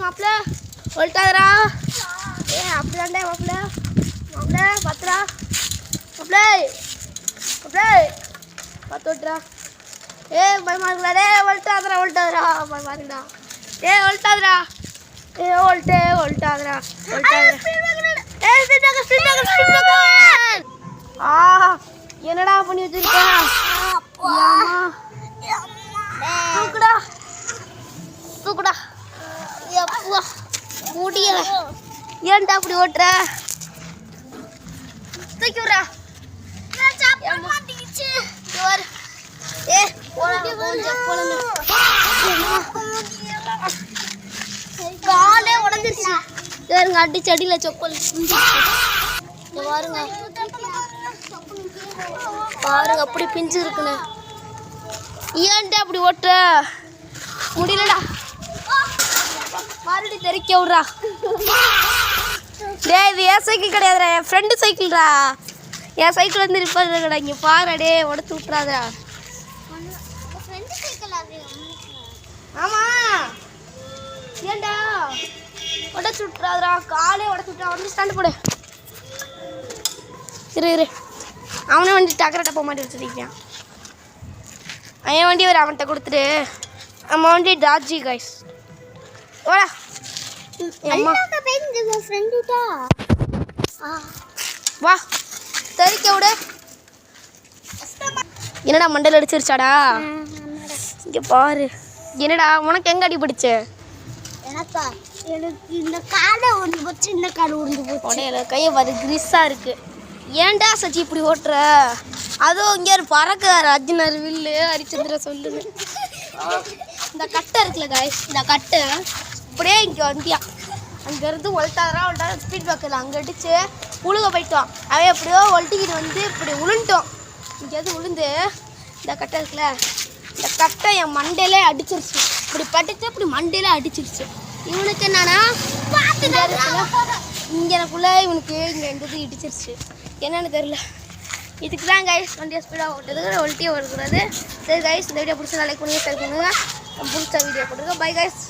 மாப்பிள்ள சொல்லிட்டாதரா. அப்படிதாண்டே மாப்பிள்ள மாப்பிள்ள பத்துரா மாப்பிள்ள மாப்பிள்ள பத்து விட்டுறா. பயமா இருக்குடா. ஒல்ட்டாதரா பயமா இருக்குடா. ஒல்ட்டாதரா ஒல்ட்டாதரா. என்னடா பண்ணி வச்சிருக்க? தூக்குடா முடியல. ஏன்டா அப்படி ஓட்டுற? தூக்கி விடுறா. காலே உடஞ்சிருச்சு. அடிச்சு அடியில சொப்பல் பாருங்க பாருங்க அப்படி பிஞ்சு இருக்குன்னு. ஏன்டா அப்படி ஓட்டுற? முடியலடா. மறுபடி தெறிக்க விட்றா. டேய் இது என் சைக்கிள் கிடையாதுடா, என் ஃப்ரெண்டு சைக்கிள்டா. என் சைக்கிள் வந்து ரிப்பேர் இருக்கடா. இங்கே பாருடே உடச்சு விட்றாதா. ஆமா ஏன்டா உடச்சு விட்றாதா. காலே உடச்சு விட்றா. வந்து ஸ்டாண்டு போடு. இரு அவனே வண்டி டக்கரை டப்ப மாட்டி வச்சுருக்கான். என் வண்டி ஒரு அவன்கிட்ட கொடுத்துட்டு நம்ம வண்டி டாஜி கைஸ் ஓடா. அம்மா வா தெரிக்க விடு. என்னடா மண்டல் அடிச்சிருச்சாடா? இங்க பாரு. என்னடா உனக்கு எங்க அடி பிடிச்ச? எனக்கு இந்த காலை ஒன்று போச்சு, இந்த காலை ஒன்று போச்சு. கையை பாரு கிரிஸா இருக்கு. ஏன்டா சச்சி இப்படி ஓட்டுற? அதுவும் இங்கே ஒரு பறக்கிறாரு அர்ஜுனர் வில்லு ஹரிச்சந்திர சொல்லுங்க. இந்த கட்டை இருக்குல்ல காய்ஸ், இந்த கட்டை இப்படியே இங்கே வந்தியா அங்கேருந்து ஒல்ட்டாதரா ஸ்பீட் பேக்கில் அங்கே அடிச்சு உழுக போயிட்டோம். அவன் எப்படியோ ஒல்ட்டிக்கிட்டு வந்து இப்படி உளுண்டோம். இங்கேயாவது உளுந்து இந்த கட்டை இருக்குல்ல, இந்த கட்டை என் மண்டையிலே அடிச்சிருச்சு. இப்படி பட்டுச்சு இப்படி மண்டையில அடிச்சிருச்சு. இவனுக்கு என்னன்னா இங்கனக்குள்ளே இவனுக்கு இங்கே எங்கேது இடிச்சிருச்சு. என்னன்னு தெரியல. இதுக்கு தான் கைஸ் வண்டியை ஸ்பீடாக ஓட்டுறது ஒல்ட்டியே ஓடக்கூடாது. சரி கைஸ் இந்த வீடியோ பிடிச்சா லைக் பண்ணுங்க, ஷேர் பண்ணுங்கள். பிடிச்ச வீடியோ போட்டுருங்க. Bye guys.